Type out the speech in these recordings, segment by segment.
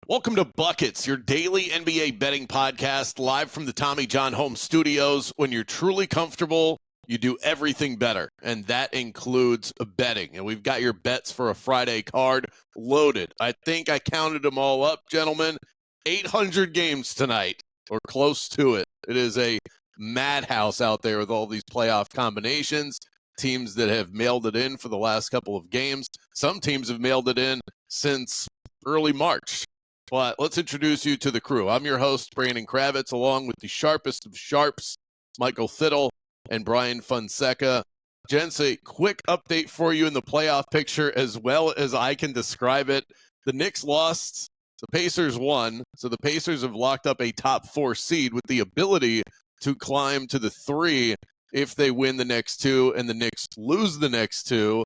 Welcome to Buckets, your daily NBA betting podcast, live from the Tommy John Home Studios. When you're truly comfortable, you do everything better, and that includes betting. And we've got your bets for a Friday card loaded. I think I counted them all up, gentlemen. 800 games tonight, or close to it. It is a madhouse out there with all these playoff combinations. Teams that have mailed it in for the last couple of games. Some teams have mailed it in since early March. But let's introduce you to the crew. I'm your host, Brandon Kravtiz, along with the sharpest of sharps, Michael Fiddle and Bryan Fonseca. Gents, a quick update for you in the playoff picture as well as I can describe it. The Knicks lost, the Pacers won, so the Pacers have locked up a top 4 seed with the ability to climb to the 3 if they win the next 2 and the Knicks lose the next 2.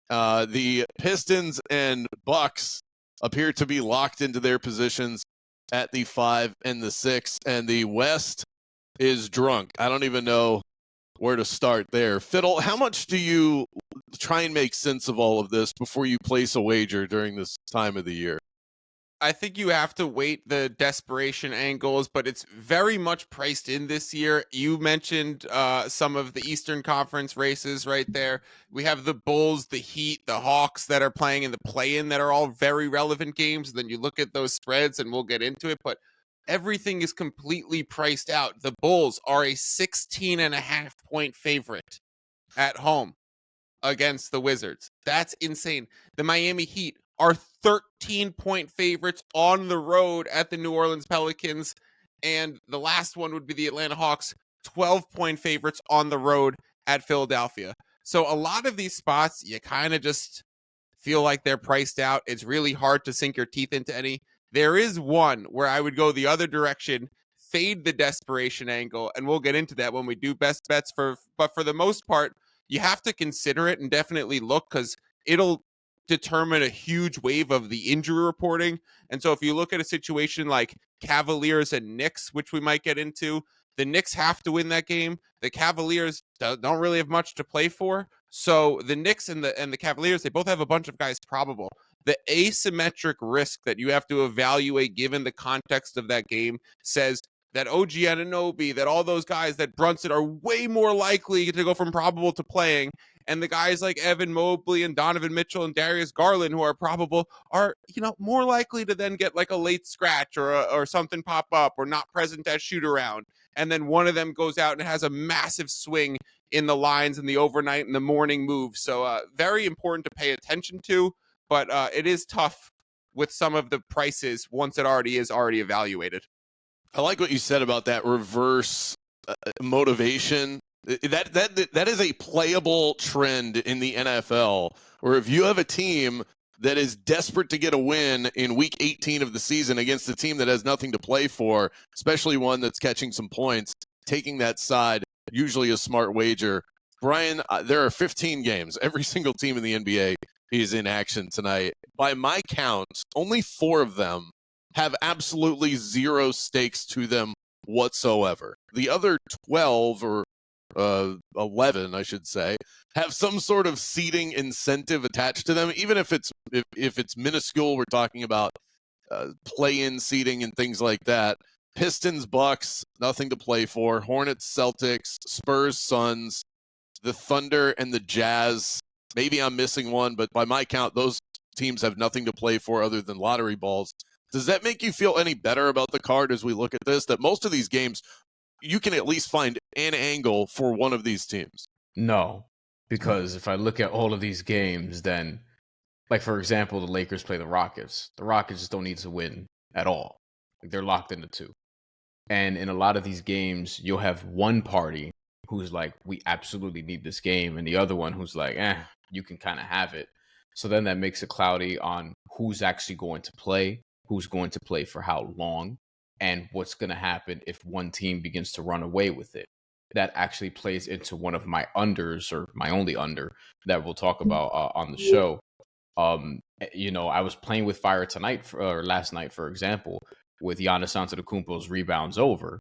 The Pistons and Bucks appear to be locked into their positions at the 5 and the 6, and the West is drunk. I don't even know where to start there. Fiddle, how much do you try and make sense of all of this before you place a wager during this time of the year? I think you have to weight the desperation angles, but it's very much priced in this year. You mentioned some of the Eastern Conference races right there. We have the Bulls, the Heat, the Hawks that are playing in the play-in that are all very relevant games. Then you look at those spreads, and we'll get into it, but everything is completely priced out. The Bulls are a 16.5-point favorite at home against the Wizards. That's insane. The Miami Heat are 13-point favorites on the road at the New Orleans Pelicans. And the last one would be the Atlanta Hawks, 12-point favorites on the road at Philadelphia. So a lot of these spots, you kind of just feel like they're priced out. It's really hard to sink your teeth into any. There is one where I would go the other direction, fade the desperation angle, and we'll get into that when we do best bets. But for the most part, you have to consider it and definitely look, because it'll determine a huge wave of the injury reporting. And so if you look at a situation like Cavaliers and Knicks, which we might get into, the Knicks have to win that game. The Cavaliers don't really have much to play for. So the Knicks and the Cavaliers, they both have a bunch of guys probable. The asymmetric risk that you have to evaluate given the context of that game says that OG Anunoby, that all those guys, that Brunson are way more likely to go from probable to playing. And the guys like Evan Mobley and Donovan Mitchell and Darius Garland, who are probable, are, more likely to then get like a late scratch or something pop up or not present at shoot around. And then one of them goes out and has a massive swing in the lines in the overnight and the morning move. So very important to pay attention to, but it is tough with some of the prices once it already is evaluated. I like what you said about that reverse motivation. That is a playable trend in the NFL, where if you have a team that is desperate to get a win in week 18 of the season against a team that has nothing to play for, especially one that's catching some points, taking that side, usually a smart wager. Brian, there are 15 games. Every single team in the NBA is in action tonight. By my count, only 4 of them have absolutely zero stakes to them whatsoever. The other 12 or 11, I should say, have some sort of seeding incentive attached to them, even if it's minuscule. We're talking about play-in seeding and things like that. Pistons, Bucks, nothing to play for. Hornets, Celtics, Spurs, Suns, the Thunder, and the Jazz. Maybe I'm missing one, but by my count, those teams have nothing to play for other than lottery balls. Does that make you feel any better about the card as we look at this, that most of these games, you can at least find an angle for one of these teams? No, because if I look at all of these games, then, like, for example, the Lakers play the Rockets. The Rockets just don't need to win at all. Like, they're locked into 2. And in a lot of these games, you'll have one party who's like, we absolutely need this game, and the other one who's like, you can kind of have it. So then that makes it cloudy on who's actually going to play, who's going to play for how long, and what's going to happen if one team begins to run away with it. That actually plays into one of my unders, or my only under, that we'll talk about on the show. I was playing with fire last night, for example, with Giannis Antetokounmpo's rebounds over,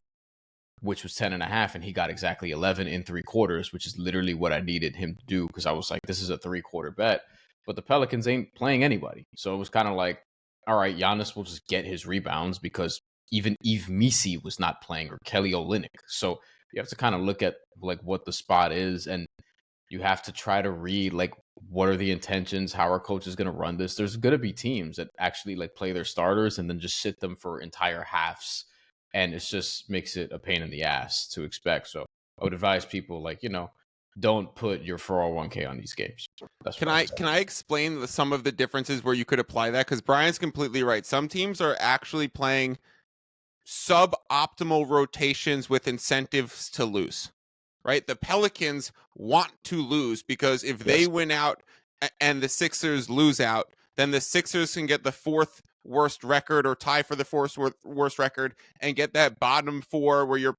which was 10.5, and he got exactly 11 in 3/4, which is literally what I needed him to do, because I was like, this is a 3/4 bet. But the Pelicans ain't playing anybody. So it was kind of like, all right, Giannis will just get his rebounds because even Yves Misi was not playing, or Kelly Olynyk. So you have to kind of look at like what the spot is, and you have to try to read like what are the intentions, how our coach is going to run this. There's going to be teams that actually like play their starters and then just sit them for entire halves, and it just makes it a pain in the ass to expect. So I would advise people like, don't put your 401k on these games. Can I explain some of the differences where you could apply that? Because Brian's completely right. Some teams are actually playing suboptimal rotations with incentives to lose. Right? The Pelicans want to lose because if they win out and the Sixers lose out, then the Sixers can get the fourth worst record or tie for the fourth worst record and get that bottom four where you're,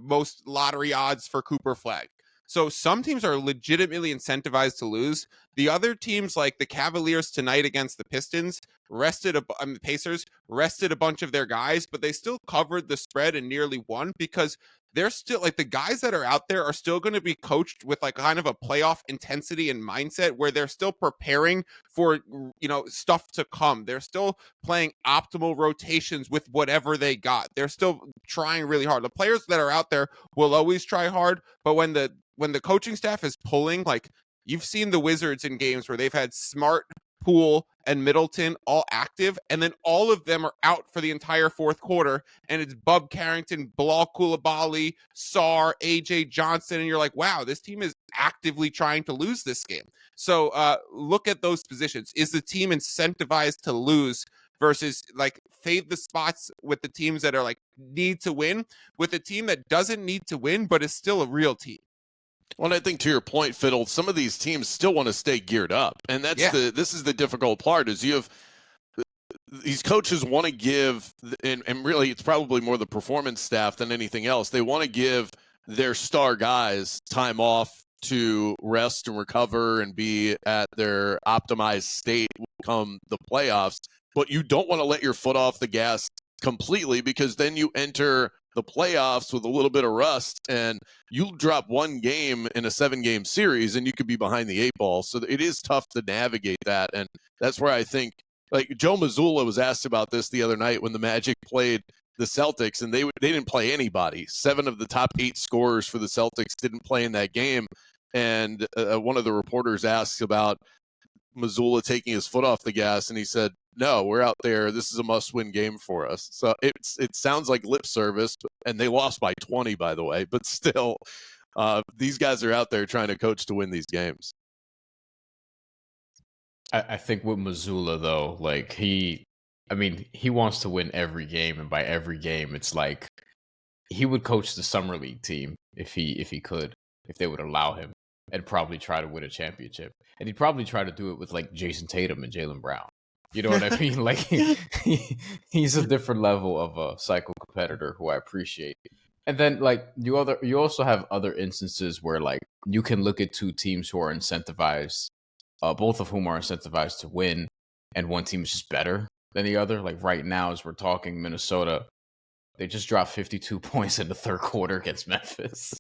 most lottery odds for Cooper Flag. So some teams are legitimately incentivized to lose. The other teams, like the Cavaliers tonight against the Pistons, the Pacers rested a bunch of their guys, but they still covered the spread and nearly won because they're still like the guys that are out there are still going to be coached with like kind of a playoff intensity and mindset where they're still preparing for, stuff to come. They're still playing optimal rotations with whatever they got. They're still trying really hard. The players that are out there will always try hard, but when the coaching staff is pulling, like you've seen the Wizards in games where they've had Smart, Poole, and Middleton all active, and then all of them are out for the entire fourth quarter, and it's Bub Carrington, Bilal Coulibaly, Sarr, AJ Johnson, and you're like, wow, this team is actively trying to lose this game. So look at those positions. Is the team incentivized to lose versus like fade the spots with the teams that are like need to win with a team that doesn't need to win but is still a real team? Well, I think to your point, Fiddle, some of these teams still want to stay geared up. And this is the difficult part is you have these coaches want to give, and really it's probably more the performance staff than anything else. They want to give their star guys time off to rest and recover and be at their optimized state come the playoffs. But you don't want to let your foot off the gas completely because then you enter the playoffs with a little bit of rust and you'll drop one game in a 7-game series and you could be behind the 8 ball. So it is tough to navigate that. And that's where I think like Joe Mazzulla was asked about this the other night when the Magic played the Celtics and they didn't play anybody. 7 of the top 8 scorers for the Celtics didn't play in that game. And one of the reporters asked about Mazzulla taking his foot off the gas and he said, no, we're out there. This is a must-win game for us. So it sounds like lip service, and they lost by 20, by the way. But still, these guys are out there trying to coach to win these games. I think with Mazzulla, though, like he wants to win every game, and by every game, it's like he would coach the summer league team if he could, if they would allow him, and probably try to win a championship. And he'd probably try to do it with like Jason Tatum and Jaylen Brown. You know what I mean? Like he's a different level of a psycho competitor who I appreciate. And then like you also have other instances where like you can look at 2 teams who are incentivized, both of whom are incentivized to win, and one team is just better than the other. Like right now, as we're talking, Minnesota, they just dropped 52 points in the third quarter against Memphis.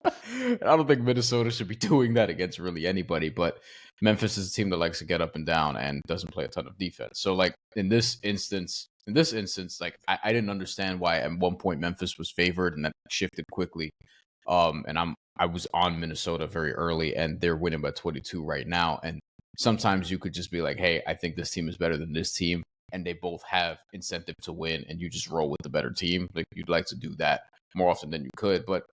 I don't think Minnesota should be doing that against really anybody, but Memphis is a team that likes to get up and down and doesn't play a ton of defense. So like in this instance, like I didn't understand why at one point Memphis was favored and that shifted quickly. And I was on Minnesota very early and they're winning by 22 right now. And sometimes you could just be like, hey, I think this team is better than this team. And they both have incentive to win and you just roll with the better team. Like you'd like to do that more often than you could. But,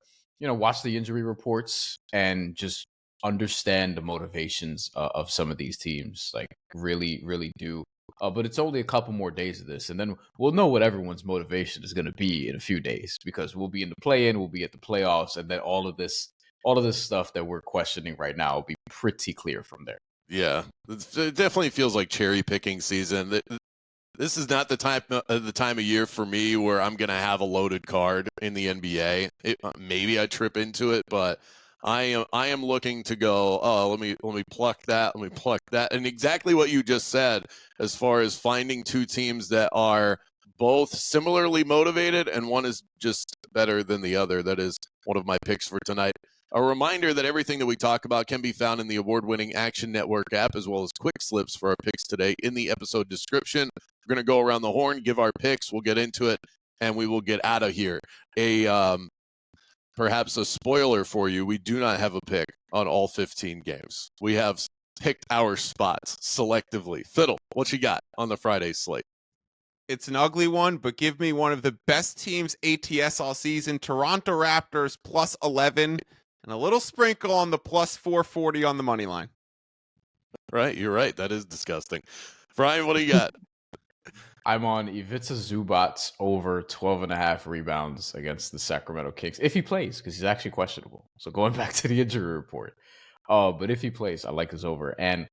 watch the injury reports and just understand the motivations of some of these teams. Like really, really do. But it's only a couple more days of this. And then we'll know what everyone's motivation is going to be in a few days because we'll be in the play-in, we'll be at the playoffs. And then all of this stuff that we're questioning right now will be pretty clear from there. Yeah, it definitely feels like cherry picking season. This is not the time of year for me where I'm going to have a loaded card in the NBA. Maybe I trip into it, but I am looking to go, let me pluck that, and exactly what you just said as far as finding 2 teams that are both similarly motivated and one is just better than the other. That is one of my picks for tonight. A reminder that everything that we talk about can be found in the award-winning Action Network app, as well as quick slips for our picks today in the episode description. We're going to go around the horn, give our picks. We'll get into it, and we will get out of here. Perhaps a spoiler for you. We do not have a pick on all 15 games. We have picked our spots selectively. Fiddle, what you got on the Friday slate? It's an ugly one, but give me one of the best teams ATS all season, Toronto Raptors plus 11, and a little sprinkle on the plus 440 on the money line. Right, you're right. That is disgusting. Brian, what do you got? I'm on Ivica Zubac's over 12.5 rebounds against the Sacramento Kings. If he plays, because he's actually questionable. So going back to the injury report. But if he plays, I like his over. And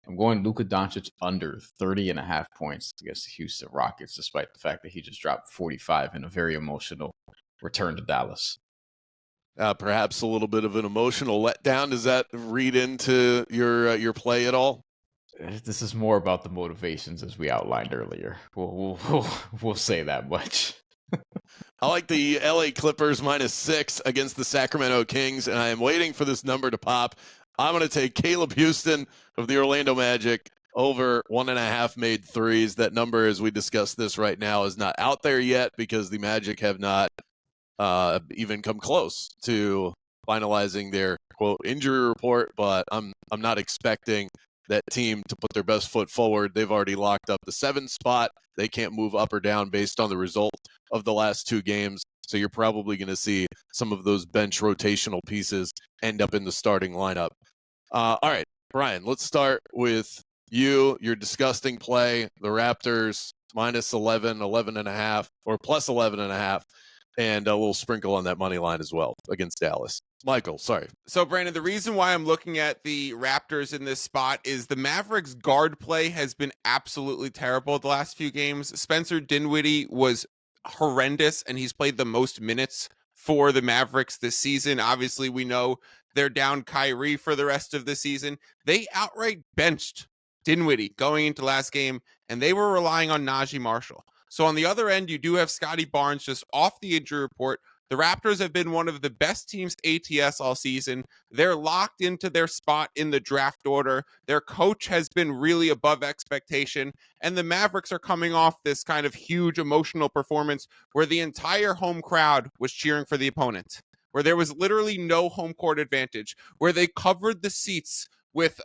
I'm going Luka Doncic under 30.5 points against the Houston Rockets, despite the fact that he just dropped 45 in a very emotional return to Dallas. Perhaps a little bit of an emotional letdown. Does that read into your play at all? This is more about the motivations as we outlined earlier. We'll say that much. I like the LA Clippers -6 against the Sacramento Kings, and I am waiting for this number to pop. I'm going to take Caleb Houston of the Orlando Magic over 1.5 made threes. That number, as we discuss this right now, is not out there yet because the Magic have not even come close to finalizing their quote injury report. But I'm not expecting that team to put their best foot forward. They've already locked up the 7th spot. They can't move up or down based on the result of the last 2 games. So you're probably going to see some of those bench rotational pieces end up in the starting lineup. All right, Brian, let's start with you. Your disgusting play, the Raptors -11, 11.5, or plus 11.5, and a little sprinkle on that money line as well against Dallas. Michael, sorry. So, Brandon, the reason why I'm looking at the Raptors in this spot is the Mavericks guard play has been absolutely terrible the last few games. Spencer Dinwiddie was horrendous, and he's played the most minutes for the Mavericks this season. Obviously, we know they're down Kyrie for the rest of the season. They outright benched Dinwiddie going into last game, and they were relying on Najee Marshall. So on the other end, you do have Scotty Barnes just off the injury report. The Raptors have been one of the best teams ATS all season. They're locked into their spot in the draft order. Their coach has been really above expectation. And the Mavericks are coming off this kind of huge emotional performance where the entire home crowd was cheering for the opponent, where there was literally no home court advantage, where they covered the seats with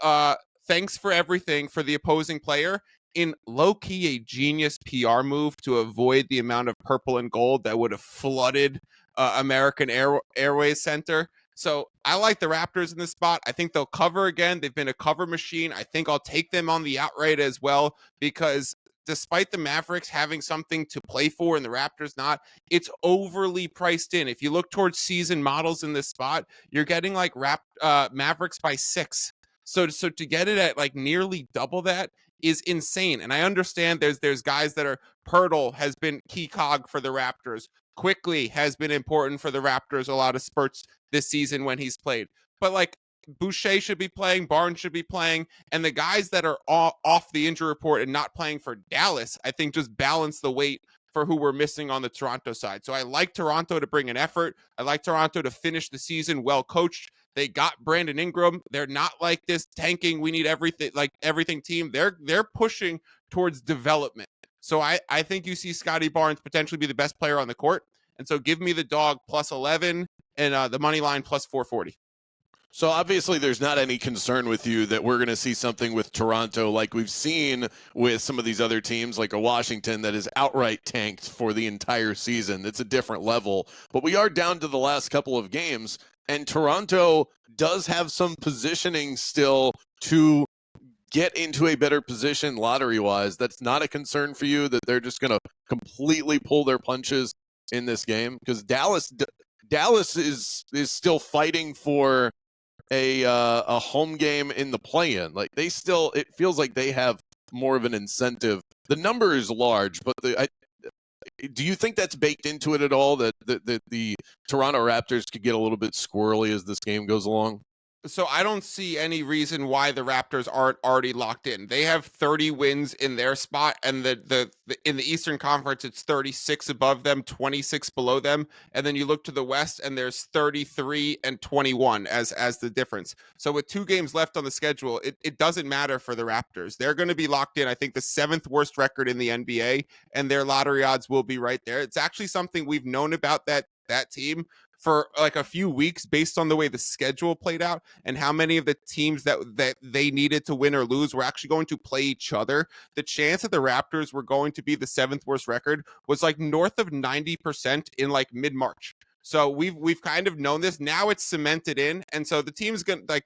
thanks for everything for the opposing player, in low-key a genius PR move to avoid the amount of purple and gold that would have flooded American Airways Center. So I like the Raptors in this spot. I think they'll cover again. They've been a cover machine. I think I'll take them on the outright as well, because despite the Mavericks having something to play for and the Raptors not, it's overly priced in. If you look towards season models in this spot, you're getting like Mavericks by 6. So to get it at like nearly double that is insane. And I understand there's guys that are Pirtle has been key cog for the Raptors. Quickly has been important for the Raptors, a lot of spurts this season when he's played. But like Boucher should be playing, Barnes should be playing, and the guys that are off the injury report and not playing for Dallas, I think just balance the weight for who we're missing on the Toronto side. So I like Toronto to bring an effort. I like Toronto to finish the season well coached. They got Brandon Ingram. They're not like this tanking, we need everything team. They're pushing towards development. So I think you see Scotty Barnes potentially be the best player on the court. And so give me the dog plus 11 and the money line plus 440. So obviously there's not any concern with you that we're going to see something with Toronto like we've seen with some of these other teams like a Washington that is outright tanked for the entire season. It's a different level. But we are down to the last couple of games, and Toronto does have some positioning still to get into a better position lottery-wise. That's not a concern for you that they're just going to completely pull their punches in this game? Because Dallas is still fighting for a home game in the play-in. Like it feels like they have more of an incentive. The number is large, but do you think that's baked into it at all? That the Toronto Raptors could get a little bit squirrely as this game goes along? So I don't see any reason why the Raptors aren't already locked in. They have 30 wins in their spot, and the in the Eastern Conference, it's 36 above them, 26 below them. And then you look to the West, and there's 33 and 21 as the difference. So with 2 games left on the schedule, it doesn't matter for the Raptors. They're going to be locked in. I think the 7th worst record in the NBA, and their lottery odds will be right there. It's actually something we've known about that team for like a few weeks based on the way the schedule played out and how many of the teams that they needed to win or lose were actually going to play each other. The chance that the Raptors were going to be the 7th worst record was like north of 90% in like mid-March. So we've kind of known this. Now it's cemented in. And so the team's going to like,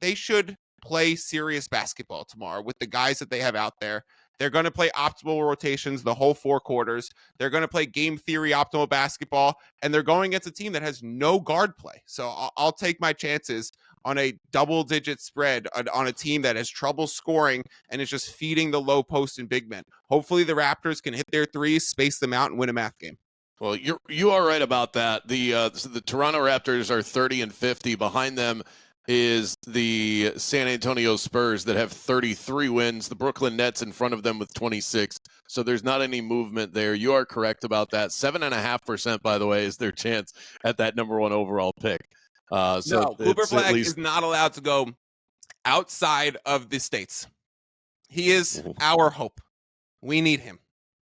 they should play serious basketball tomorrow with the guys that they have out there. They're going to play optimal rotations the whole 4 quarters. They're going to play game theory optimal basketball, and they're going against a team that has no guard play. So I'll take my chances on a double-digit spread on a team that has trouble scoring and is just feeding the low post and big men. Hopefully the Raptors can hit their threes, space them out, and win a math game. Well, you are right about that. The Toronto Raptors are 30 and 50. Behind them is the San Antonio Spurs that have 33 wins. The Brooklyn Nets in front of them with 26. So there's not any movement there. You are correct about that. 7.5%, by the way, is their chance at that number 1 overall pick. So Cooper Flag is not allowed to go outside of the States. He is our hope. We need him.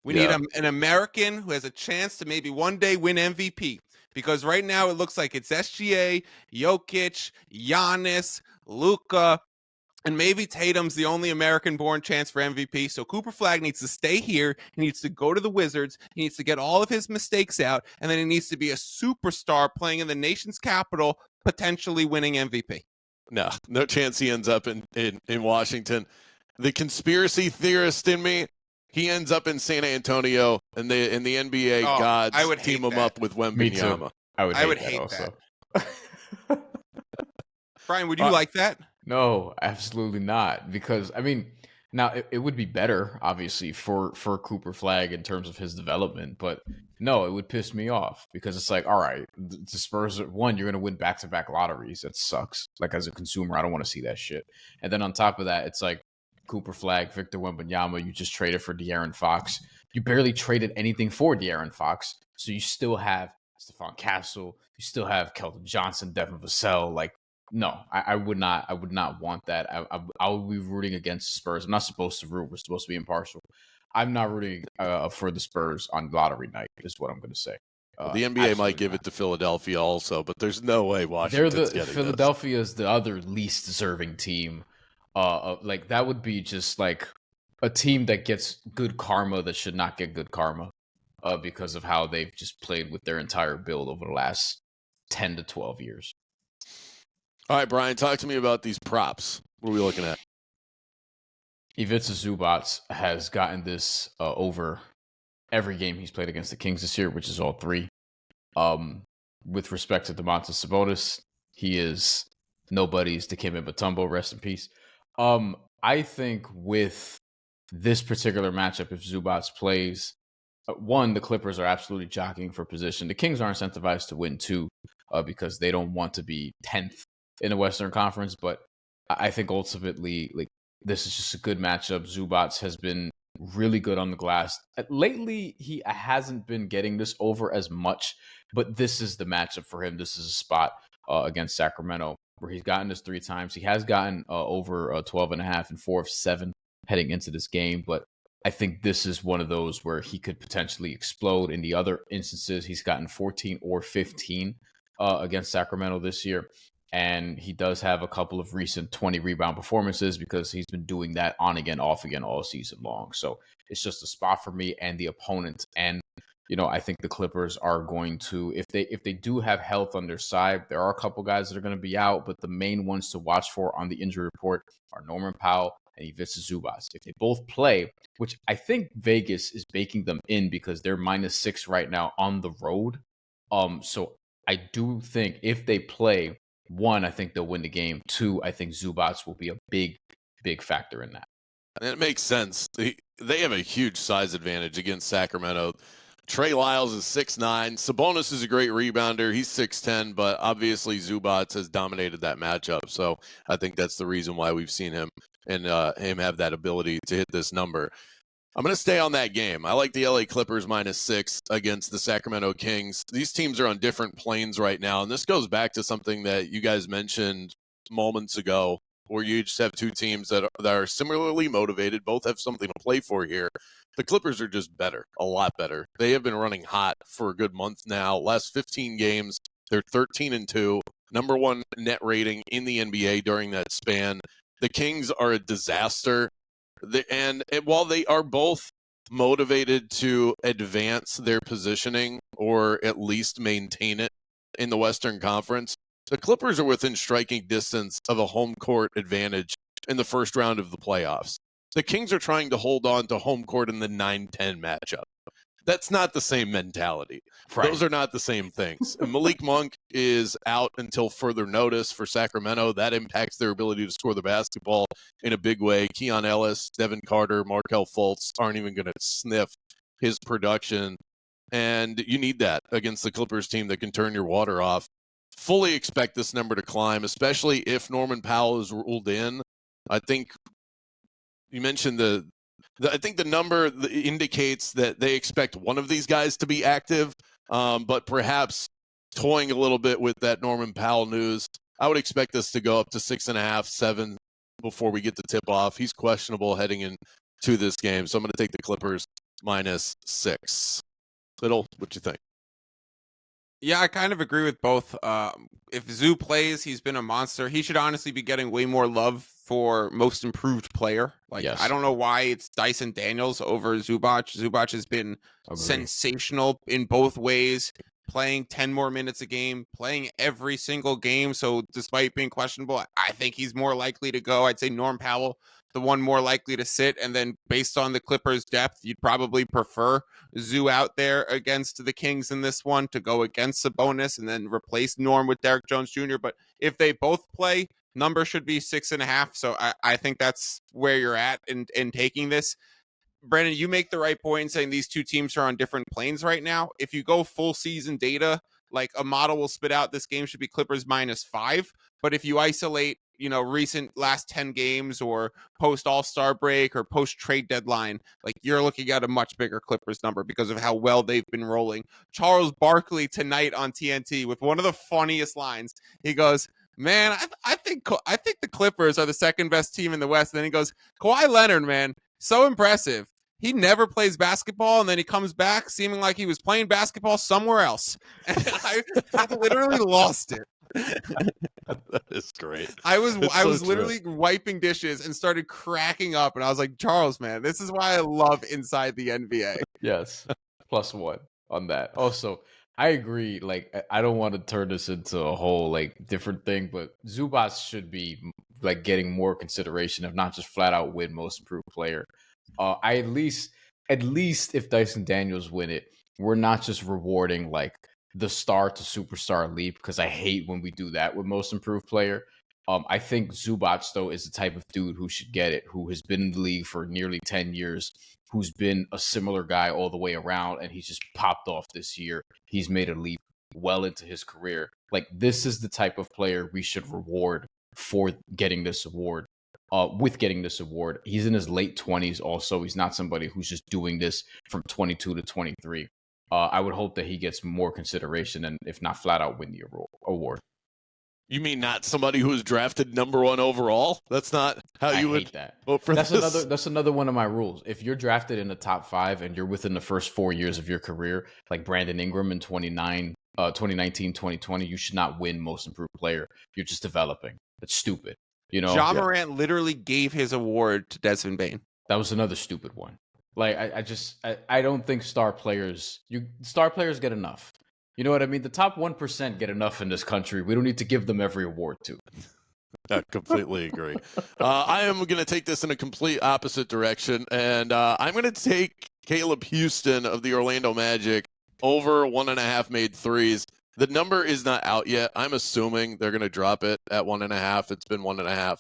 We need an American who has a chance to maybe one day win MVP. Because right now it looks like it's SGA, Jokic, Giannis, Luka, and maybe Tatum's the only American-born chance for MVP. So Cooper Flag needs to stay here. He needs to go to the Wizards. He needs to get all of his mistakes out. And then he needs to be a superstar playing in the nation's capital, potentially winning MVP. No chance he ends up in Washington. The conspiracy theorist in me, he ends up in San Antonio, and the NBA gods team him up with Wembanyama. I would hate that. Brian, would you like that? No, absolutely not. Because I mean, now it would be better, obviously, for Cooper Flag in terms of his development, but no, it would piss me off because it's like, all right, the Spurs, one, you're going to win back-to-back lotteries. That sucks. Like, as a consumer, I don't want to see that shit. And then on top of that, it's like, Cooper Flag, Victor Wembanyama, you just traded for De'Aaron Fox. You barely traded anything for De'Aaron Fox, so you still have Stephon Castle, you still have Keldon Johnson, Devin Vassell. Like, no, I would not want that. I would be rooting against the Spurs. I'm not supposed to root. We're supposed to be impartial. I'm not rooting for the Spurs on lottery night, is what I'm going to say. The NBA might give it to Philadelphia also, but there's no way Washington's getting Philadelphia is the other least deserving team. Like that would be just like a team that gets good karma that should not get good karma because of how they've just played with their entire build over the last 10 to 12 years. All right, Brian, talk to me about these props. What are we looking at? Ivica Zubac has gotten this over every game he's played against the Kings this year, which is all 3. With respect to Domantas Sabonis, he is nobody's Dikembe Mutombo, rest in peace. I think with this particular matchup, if Zubac plays, one, the Clippers are absolutely jockeying for position. The Kings are incentivized to win too, because they don't want to be 10th in the Western Conference. But I think ultimately, like, this is just a good matchup. Zubac has been really good on the glass. Lately, he hasn't been getting this over as much, but this is the matchup for him. This is a spot against Sacramento where he's gotten this 3 times. He has gotten over 12.5 and 4 of 7 heading into this game, but I think this is one of those where he could potentially explode. In the other instances, he's gotten 14 or 15 against Sacramento this year, and he does have a couple of recent 20 rebound performances because he's been doing that on again, off again all season long. So it's just a spot for me and the opponent. And I think the Clippers are going to, if they do have health on their side, there are a couple guys that are going to be out, but the main ones to watch for on the injury report are Norman Powell and Ivica Zubac. If they both play, which I think Vegas is baking them in because they're -6 right now on the road. So I do think if they play, 1, I think they'll win the game. 2, I think Zubac will be a big, big factor in that. And it makes sense. They have a huge size advantage against Sacramento. Trey Lyles is 6'9". Sabonis is a great rebounder. He's 6'10", but obviously Zubac has dominated that matchup. So I think that's the reason why we've seen him and him have that ability to hit this number. I'm going to stay on that game. I like the LA Clippers -6 against the Sacramento Kings. These teams are on different planes right now, and this goes back to something that you guys mentioned moments ago, where you just have two teams that are similarly motivated, both have something to play for here. The Clippers are just better, a lot better. They have been running hot for a good month now. Last 15 games, they're 13-2, number one net rating in the NBA during that span. The Kings are a disaster. And while they are both motivated to advance their positioning or at least maintain it in the Western Conference, the Clippers are within striking distance of a home court advantage in the first round of the playoffs. The Kings are trying to hold on to home court in the 9-10 matchup. That's not the same mentality. Right. Those are not the same things. And Malik Monk is out until further notice for Sacramento. That impacts their ability to score the basketball in a big way. Keon Ellis, Devin Carter, Markelle Fultz aren't even going to sniff his production. And you need that against the Clippers team that can turn your water off. Fully expect this number to climb, especially if Norman Powell is ruled in. I think you mentioned I think the number indicates that they expect one of these guys to be active, but perhaps toying a little bit with that Norman Powell news. I would expect this to go up to 6.5, 7 before we get to tip off. He's questionable heading into this game, so I'm going to take the Clippers -6. Fiddle, what you think? Yeah, I kind of agree with both. If Zoo plays, he's been a monster. He should honestly be getting way more love for most improved player. Like, Yes. I don't know why it's Dyson Daniels over Zubac. Zubac has been sensational in both ways, playing 10 more minutes a game, playing every single game. So despite being questionable, I think he's more likely to go. I'd say Norm Powell, the one more likely to sit. And then based on the Clippers' depth, you'd probably prefer Zoo out there against the Kings in this one to go against Sabonis and then replace Norm with Derek Jones Jr. But if they both play, number should be 6.5. So I think that's where you're at in taking this. Brandon, you make the right point in saying these two teams are on different planes right now. If you go full season data, like a model will spit out this game should be Clippers -5. But if you isolate, recent last 10 games or post All-Star break or post trade deadline, like you're looking at a much bigger Clippers number because of how well they've been rolling. Charles Barkley tonight on TNT with one of the funniest lines. He goes, man, I think the Clippers are the second best team in the West. And then he goes, Kawhi Leonard, man, so impressive. He never plays basketball, and then he comes back seeming like he was playing basketball somewhere else. And I literally lost it. That is great. I was literally wiping dishes and started cracking up, and I was like, Charles, man, this is why I love Inside the NBA. Yes, +1 on that. Also, I agree. Like, I don't want to turn this into a whole different thing, but Zubac should be getting more consideration of not just flat out win most improved player. I at least if Dyson Daniels win it, we're not just rewarding the star to superstar leap, because I hate when we do that with most improved player. I think Zubac, though, is the type of dude who should get it, who has been in the league for nearly 10 years, who's been a similar guy all the way around, and he's just popped off this year. He's made a leap well into his career. This is the type of player we should reward for getting this award. With getting this award, he's in his late 20s also. He's not somebody who's just doing this from 22 to 23. I would hope that he gets more consideration and, if not flat out, win the award. You mean not somebody who was drafted number 1 overall? That's not how you would vote for this? That's another one of my rules. If you're drafted in the top 5 and you're within the first 4 years of your career, like Brandon Ingram in 2019, 2020, you should not win most improved player. You're just developing. That's stupid. Ja Morant literally gave his award to Desmond Bane. That was another stupid one. I don't think star players get enough. You know what I mean? The top 1% get enough in this country. We don't need to give them every award too. I completely agree. I am going to take this in a complete opposite direction, and I'm going to take Caleb Houston of the Orlando Magic over 1.5 made threes. The number is not out yet. I'm assuming they're going to drop it at 1.5. It's been 1.5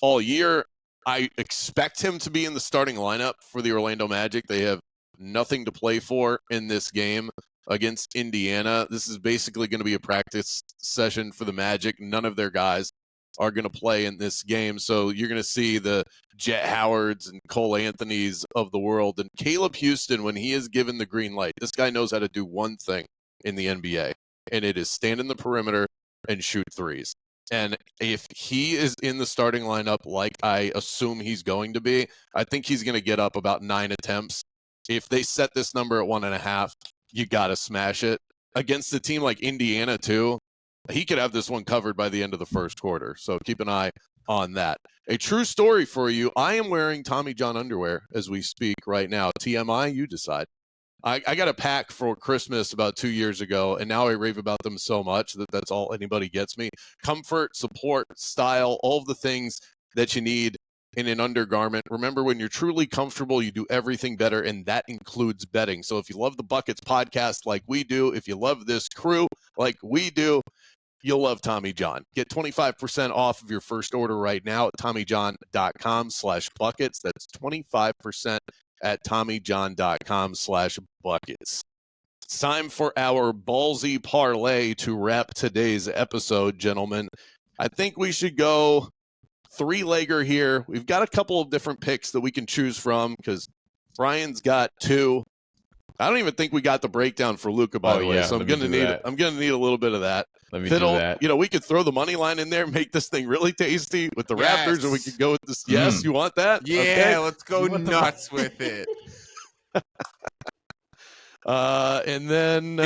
all year. I expect him to be in the starting lineup for the Orlando Magic. They have nothing to play for in this game against Indiana. This is basically going to be a practice session for the Magic. None of their guys are going to play in this game. So you're going to see the Jet Howards and Cole Anthonys of the world. And Caleb Houston, when he is given the green light, this guy knows how to do one thing in the NBA, and it is stand in the perimeter and shoot threes. And if he is in the starting lineup like I assume he's going to be, I think he's going to get up about 9 attempts. If they set this number at 1.5, you got to smash it. Against a team like Indiana, too, he could have this one covered by the end of the first quarter. So keep an eye on that. A true story for you. I am wearing Tommy John underwear as we speak right now. TMI, you decide. I got a pack for Christmas about 2 years ago, and now I rave about them so much that that's all anybody gets me. Comfort, support, style, all of the things that you need in an undergarment. Remember, when you're truly comfortable, you do everything better, and that includes betting. So if you love the Buckets podcast like we do, if you love this crew like we do, you'll love Tommy John. Get 25% off of your first order right now at TommyJohn.com/buckets. That's 25% at TommyJohn.com/buckets. It's time for our ballsy parlay to wrap today's episode, gentlemen. I think we should go 3-legger here. We've got a couple of different picks that we can choose from because Brian's got 2. I don't even think we got the breakdown for Luka, by the way. So I'm gonna need a little bit of that. Let me Fiddle, do that. we could throw the money line in there, make this thing really tasty with the Raptors, or we could go with this. Yes, you want that? Yeah, okay. Let's go nuts with it. And then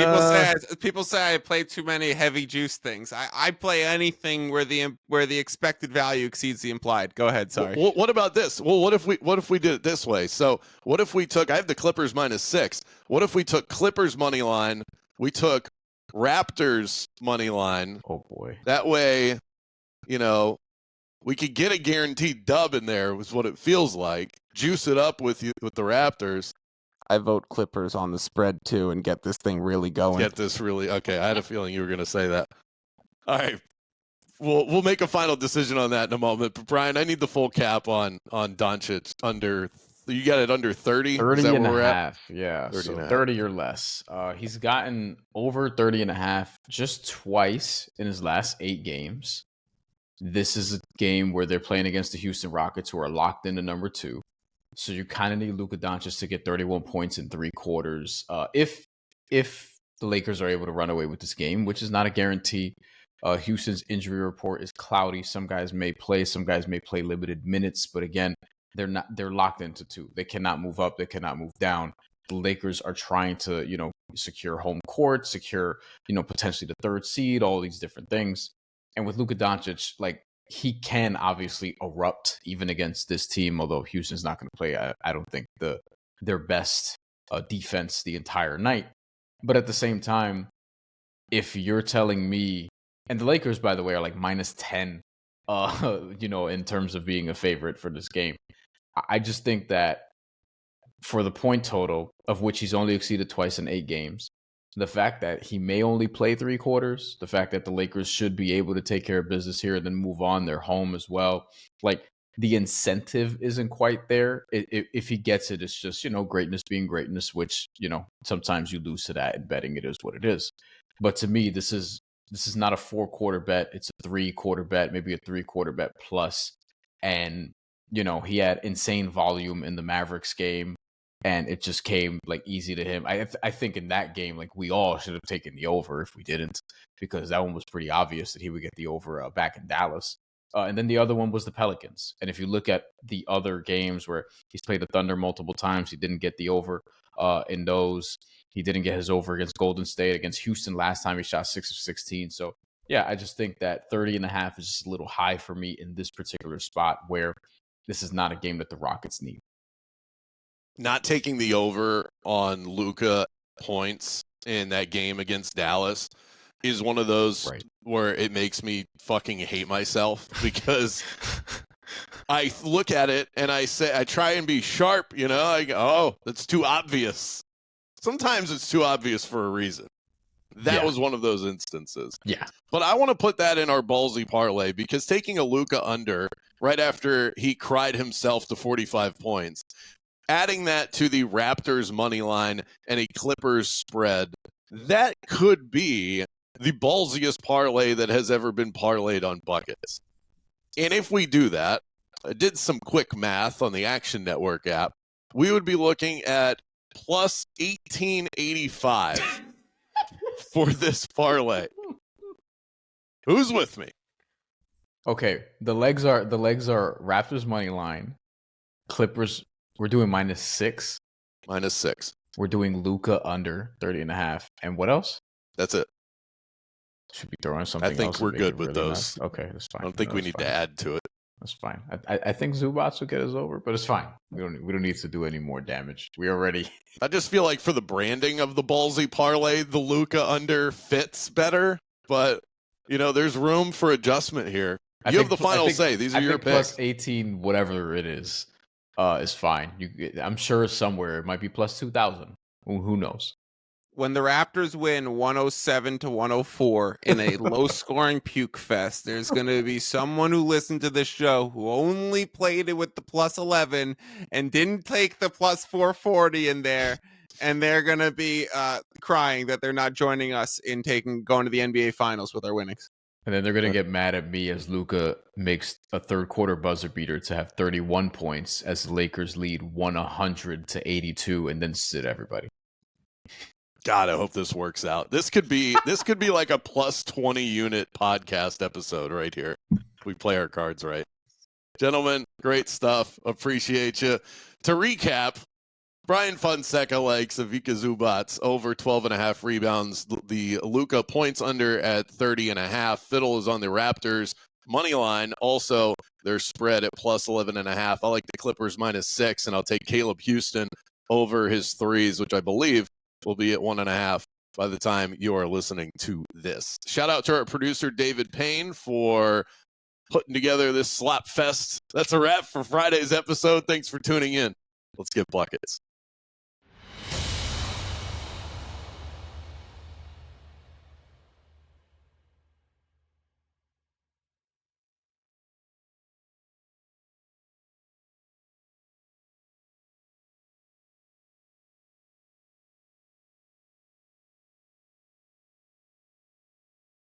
people say I play too many heavy juice things. I play anything where the expected value exceeds the implied. Go ahead. Sorry. What about this? Well, what if we did it this way? So what if we took? I have the Clippers -6. What if we took Clippers money line? We took Raptors money line. Oh boy. That way, we could get a guaranteed dub in there. Was what it feels like. Juice it up with the Raptors. I vote Clippers on the spread too and get this thing really going. Okay. I had a feeling you were going to say that. All right. We'll make a final decision on that in a moment. But Brian, I need the full cap on Doncic under. You got it under 30? 30 and a half. Yeah. 30 so and a 30 or less. He's gotten over 30 and a half just twice in his last 8 games. This is a game where they're playing against the Houston Rockets, who are locked into number 2. So you kind of need Luka Doncic to get 31 points in 3 quarters. If the Lakers are able to run away with this game, which is not a guarantee. Houston's injury report is cloudy. Some guys may play, some guys may play limited minutes, but again, they're locked into 2. They cannot move up, they cannot move down. The Lakers are trying to, secure home court, secure, potentially the 3rd seed, all these different things. And with Luka Doncic, he can obviously erupt even against this team, although Houston's not going to play, I don't think, their best defense the entire night. But at the same time, if you're telling me, and the Lakers, by the way, are like -10, in terms of being a favorite for this game. I just think that for the point total, of which he's only exceeded twice in 8 games, the fact that he may only play 3 quarters, the fact that the Lakers should be able to take care of business here and then move on, they're home as well. The incentive isn't quite there. If he gets it, it's just, greatness being greatness, which, sometimes you lose to that in betting. It is what it is. But to me, this is not a 4-quarter bet. It's a 3-quarter bet, maybe a 3-quarter bet plus. And, he had insane volume in the Mavericks game. And it just came easy to him. I think in that game, we all should have taken the over if we didn't, because that one was pretty obvious that he would get the over back in Dallas. And then the other one was the Pelicans. And if you look at the other games where he's played the Thunder multiple times, he didn't get the over in those. He didn't get his over against Golden State. Against Houston last time, he shot 6 of 16. So, yeah, I just think that 30 and a half is just a little high for me in this particular spot where this is not a game that the Rockets need. Not taking the over on Luka points in that game against Dallas is one of those where it makes me fucking hate myself, because I look at it and I try and be sharp, I go, oh, that's too obvious. Sometimes it's too obvious for a reason. That was one of those instances. Yeah. But I want to put that in our ballsy parlay, because taking a Luka under right after he cried himself to 45 points, adding that to the Raptors money line and a Clippers spread, that could be the ballsiest parlay that has ever been parlayed on buckets. And if we do that, I did some quick math on the Action Network app, we would be looking at plus 1885 for this parlay. Who's with me? Okay, the legs are Raptors money line, Clippers. We're doing -6. -6. We're doing Luka under 30.5. And what else? That's it. Should be throwing something else. I think we're to make good it with really those. nice. Okay, that's fine. I don't think we need to add to it. That's fine. I think Zubats will get us over, but it's fine. We don't need to do any more damage. We already. I just feel like for the branding of the ballsy parlay, the Luka under fits better. But there's room for adjustment here. You have the final say. These are your picks. Plus 18, whatever it is fine. I'm sure somewhere it might be plus 2,000. Who knows? When the Raptors win 107-104 in a low-scoring puke fest, there's going to be someone who listened to this show who only played it with the plus 11 and didn't take the plus 440 in there, and they're going to be crying that they're not joining us in going to the NBA Finals with our winnings. And then they're going to get mad at me as Luka makes a third-quarter buzzer beater to have 31 points as the Lakers lead 100-82 and then sit everybody. God, I hope this works out. This could be like a plus 20 unit podcast episode right here. We play our cards right. Gentlemen, great stuff. Appreciate you. To recap, Bryan Fonseca likes Ivica Zubats over 12.5 rebounds. The Luka points under at 30.5. Fiddle is on the Raptors money line. Also, their spread at plus 11.5. I like the Clippers -6, and I'll take Caleb Houston over his threes, which I believe will be at 1.5 by the time you are listening to this. Shout out to our producer, David Payne, for putting together this slap fest. That's a wrap for Friday's episode. Thanks for tuning in. Let's get buckets.